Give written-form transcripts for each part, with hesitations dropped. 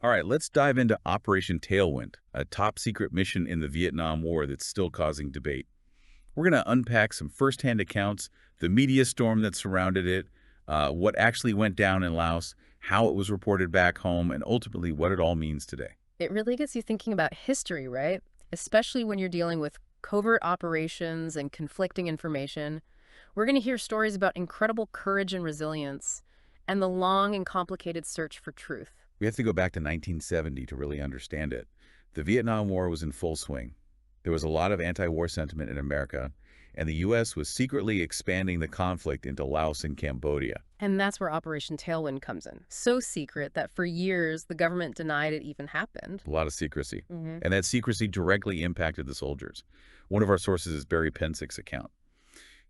All right, let's dive into Operation Tailwind, a top-secret mission in the Vietnam War that's still causing debate. We're going to unpack some firsthand accounts, the media storm that surrounded it, what actually went down in Laos, how it was reported back home, and ultimately what it all means today. It really gets you thinking about history, right? Especially when you're dealing with covert operations and conflicting information. We're going to hear stories about incredible courage and resilience and the long and complicated search for truth. We have to go back to 1970 to really understand it. The Vietnam War was in full swing. There was a lot of anti-war sentiment in America, and the U.S. was secretly expanding the conflict into Laos and Cambodia. And that's where Operation Tailwind comes in. So secret that for years the government denied it even happened. A lot of secrecy. hmm And that secrecy directly impacted the soldiers. One of our sources is Barry Pensick's account.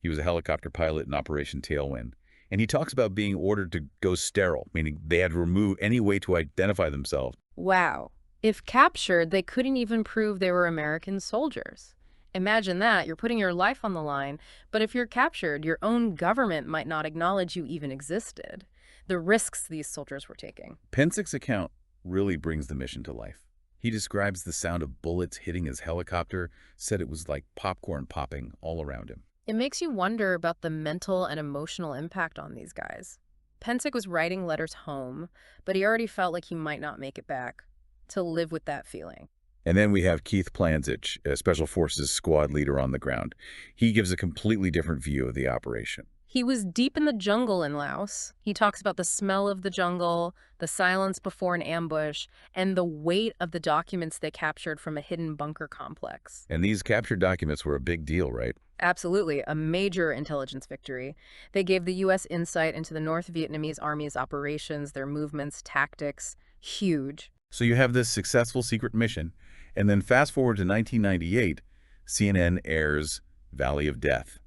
He was a helicopter pilot in Operation Tailwind. And he talks about being ordered to go sterile, meaning they had to remove any way to identify themselves. Wow. If captured, they couldn't even prove they were American soldiers. Imagine that. You're putting your life on the line, but if you're captured, your own government might not acknowledge you even existed. The risks these soldiers were taking. Pensick's account really brings the mission to life. He describes the sound of bullets hitting his helicopter, said it was like popcorn popping all around him. It makes you wonder about the mental and emotional impact on these guys. Pensick was writing letters home, but he already felt like he might not make it back to live with that feeling. And then we have Keith Planzich, a Special Forces squad leader on the ground. He gives a completely different view of the operation. He was deep in the jungle in Laos. He talks about the smell of the jungle, the silence before an ambush, and the weight of the documents they captured from a hidden bunker complex. And these captured documents were a big deal, right? Absolutely, a major intelligence victory. They gave the U.S. insight into the North Vietnamese Army's operations, their movements, tactics. Huge. So you have this successful secret mission, and then fast forward to 1998, CNN airs Valley of Death.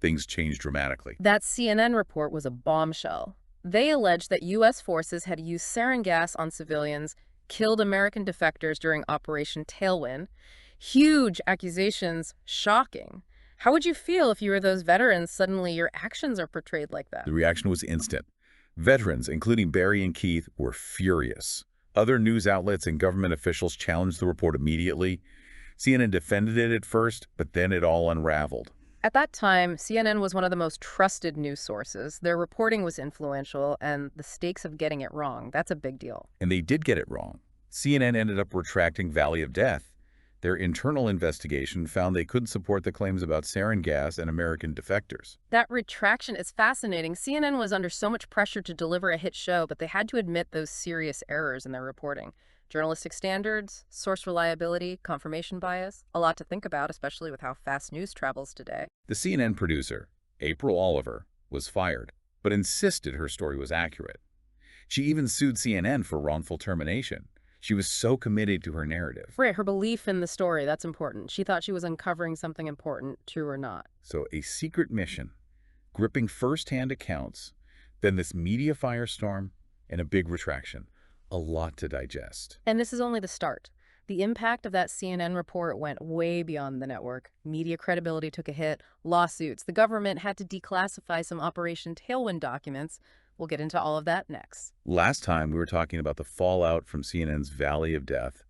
Things change dramatically. That CNN report was a bombshell. They alleged that U.S. forces had used sarin gas on civilians, killed American defectors during Operation Tailwind. Huge accusations, shocking. How would you feel if you were those veterans, suddenly your actions are portrayed like that? The reaction was instant. Veterans, including Barry and Keith, were furious. Other news outlets and government officials challenged the report immediately. CNN defended it at first, but then it all unraveled. At that time, CNN was one of the most trusted news sources. Their reporting was influential, and the stakes of getting it wrong, that's a big deal. And they did get it wrong. CNN ended up retracting Valley of Death. Their internal investigation found they couldn't support the claims about sarin gas and American defectors. That retraction is fascinating. CNN was under so much pressure to deliver a hit show, but they had to admit those serious errors in their reporting. Journalistic standards, source reliability, confirmation bias, a lot to think about, especially with how fast news travels today. The CNN producer, April Oliver, was fired, but insisted her story was accurate. She even sued CNN for wrongful termination. She was so committed to her narrative. Right, her belief in the story, that's important. She thought she was uncovering something important, true or not. So a secret mission, gripping first-hand accounts, then this media firestorm, and a big retraction. A lot to digest. And this is only the start. The impact of that CNN report went way beyond the network. Media credibility took a hit, lawsuits. The government had to declassify some Operation Tailwind documents. We'll get into all of that next. Last time, we were talking about the fallout from CNN's Valley of Death.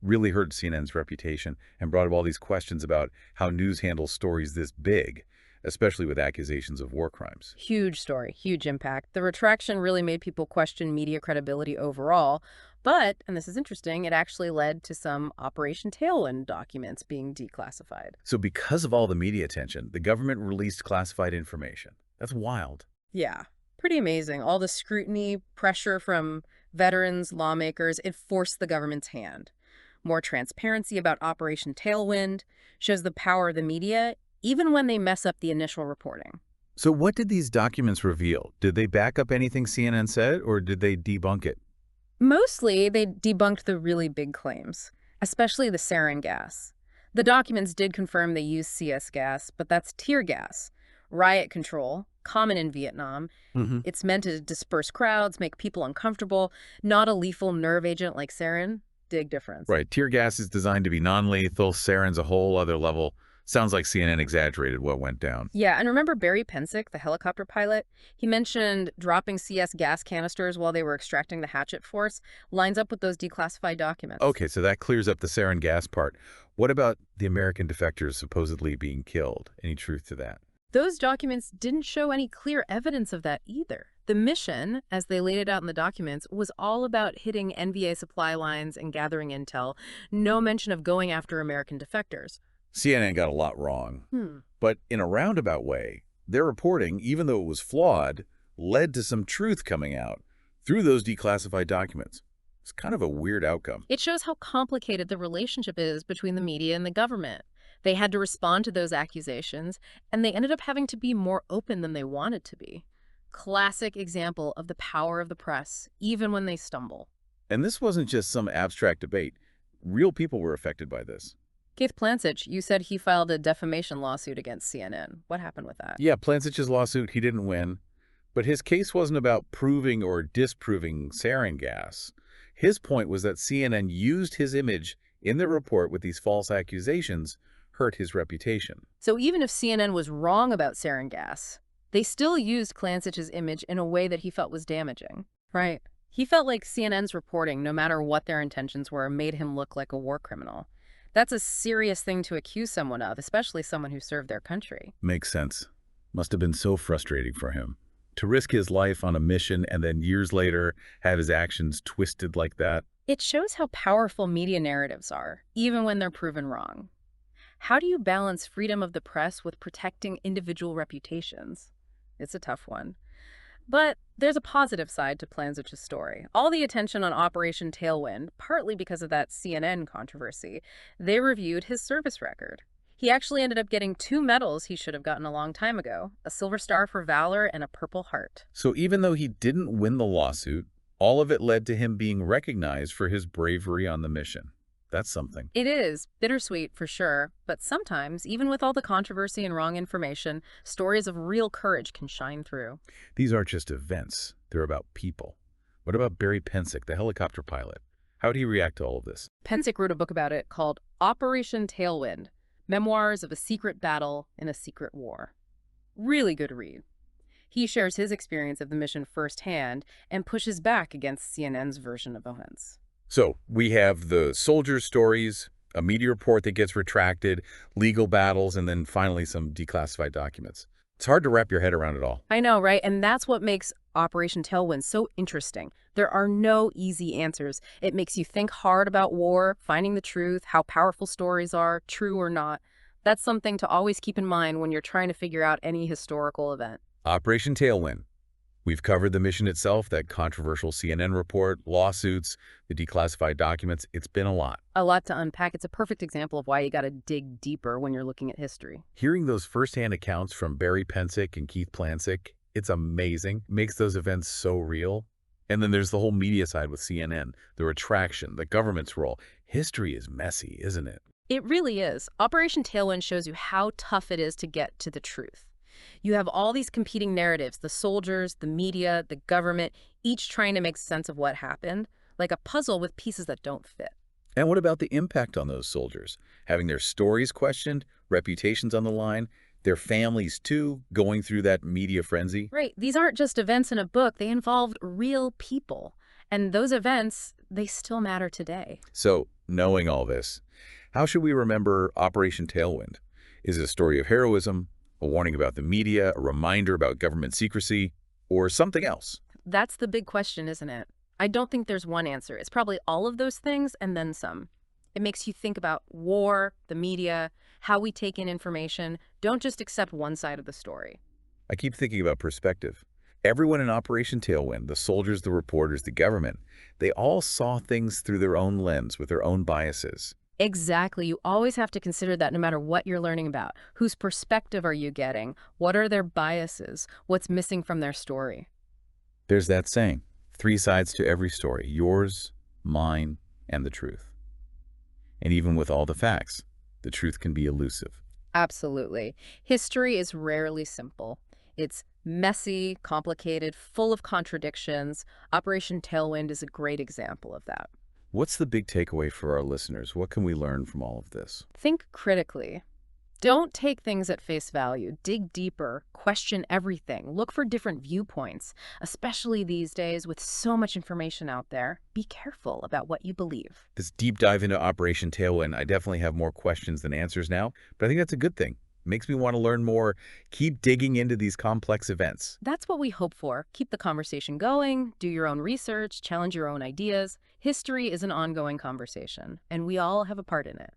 Really hurt CNN's reputation and brought up all these questions about how news handles stories this big, especially with accusations of war crimes. Huge story, huge impact. The retraction really made people question media credibility overall. But, and this is interesting, it actually led to some Operation Tailwind documents being declassified. So because of all the media attention, the government released classified information. That's wild. Yeah, pretty amazing. All the scrutiny, pressure from veterans, lawmakers, it forced the government's hand. More transparency about Operation Tailwind shows the power of the media, even when they mess up the initial reporting. So what did these documents reveal? Did they back up anything CNN said, or did they debunk it? Mostly, they debunked the really big claims, especially the sarin gas. The documents did confirm they used CS gas, but that's tear gas. Riot control, common in Vietnam. It's meant to disperse crowds, make people uncomfortable, not a lethal nerve agent like sarin. Big difference. Right. Tear gas is designed to be non-lethal. Sarin's a whole other level. Sounds like CNN exaggerated what went down. Yeah, and remember Barry Pensick, the helicopter pilot? He mentioned dropping CS gas canisters while they were extracting the hatchet force lines up with those declassified documents. Okay, so that clears up the sarin gas part. What about the American defectors supposedly being killed? Any truth to that? Those documents didn't show any clear evidence of that either. The mission, as they laid it out in the documents, was all about hitting NVA supply lines and gathering intel. No mention of going after American defectors. CNN got a lot wrong. Hmm. But in a roundabout way, their reporting, even though it was flawed, led to some truth coming out through those declassified documents. It's kind of a weird outcome. It shows how complicated the relationship is between the media and the government. They had to respond to those accusations, and they ended up having to be more open than they wanted to be. Classic example of the power of the press, even when they stumble. And this wasn't just some abstract debate. Real people were affected by this. Keith Plancich, you said he filed a defamation lawsuit against CNN. What happened with that? Yeah, Plancich's lawsuit, he didn't win. But his case wasn't about proving or disproving sarin gas. His point was that CNN used his image in the report with these false accusations, hurt his reputation. So even if CNN was wrong about sarin gas, they still used Plancich's image in a way that he felt was damaging. Right. He felt like CNN's reporting, no matter what their intentions were, made him look like a war criminal. That's a serious thing to accuse someone of, especially someone who served their country. Makes sense. Must have been so frustrating for him. To risk his life on a mission and then years later have his actions twisted like that. It shows how powerful media narratives are, even when they're proven wrong. How do you balance freedom of the press with protecting individual reputations? It's a tough one. But there's a positive side to Plancich's story. All the attention on Operation Tailwind, partly because of that CNN controversy, they reviewed his service record. He actually ended up getting 2 medals he should have gotten a long time ago, a Silver Star for Valor and a Purple Heart. So even though he didn't win the lawsuit, all of it led to him being recognized for his bravery on the mission. That's something. It is bittersweet for sure, but sometimes, even with all the controversy and wrong information, stories of real courage can shine through. These aren't just events. They're about people. What about Barry Pensick, the helicopter pilot? How would he react to all of this? Pensick wrote a book about it called Operation Tailwind, Memoirs of a Secret Battle in a Secret War. Really good read. He shares his experience of the mission firsthand and pushes back against CNN's version of events. So we have the soldier stories, a media report that gets retracted, legal battles, and then finally some declassified documents. It's hard to wrap your head around it all. I know, right? And that's what makes Operation Tailwind so interesting. There are no easy answers. It makes you think hard about war, finding the truth, how powerful stories are, true or not. That's something to always keep in mind when you're trying to figure out any historical event. Operation Tailwind. We've covered the mission itself, that controversial CNN report, lawsuits, the declassified documents. It's been a lot. A lot to unpack. It's a perfect example of why you got to dig deeper when you're looking at history. Hearing those firsthand accounts from Barry Pensick and Keith Plancic, it's amazing. Makes those events so real. And then there's the whole media side with CNN, the retraction, the government's role. History is messy, isn't it? It really is. Operation Tailwind shows you how tough it is to get to the truth. You have all these competing narratives, the soldiers, the media, the government, each trying to make sense of what happened, like a puzzle with pieces that don't fit. And what about the impact on those soldiers? Having their stories questioned, reputations on the line, their families too, going through that media frenzy? Right. These aren't just events in a book. They involved real people. And those events, they still matter today. So, knowing all this, how should we remember Operation Tailwind? Is it a story of heroism, a warning about the media, a reminder about government secrecy, or something else? That's the big question, isn't it? I don't think there's one answer. It's probably all of those things and then some. It makes you think about war, the media, how we take in information. Don't just accept one side of the story. I keep thinking about perspective. Everyone in Operation Tailwind, the soldiers, the reporters, the government, they all saw things through their own lens with their own biases. Exactly. You always have to consider that no matter what you're learning about. Whose perspective are you getting? What are their biases? What's missing from their story? There's that saying, 3 sides to every story, yours, mine, and the truth. And even with all the facts, the truth can be elusive. Absolutely. History is rarely simple. It's messy, complicated, full of contradictions. Operation Tailwind is a great example of that. What's the big takeaway for our listeners? What can we learn from all of this? Think critically. Don't take things at face value. Dig deeper, question everything, look for different viewpoints, especially these days with so much information out there. Be careful about what you believe. This deep dive into Operation Tailwind, I definitely have more questions than answers now, but I think that's a good thing. Makes me want to learn more, keep digging into these complex events. That's what we hope for. Keep the conversation going, do your own research, challenge your own ideas. History is an ongoing conversation, and we all have a part in it.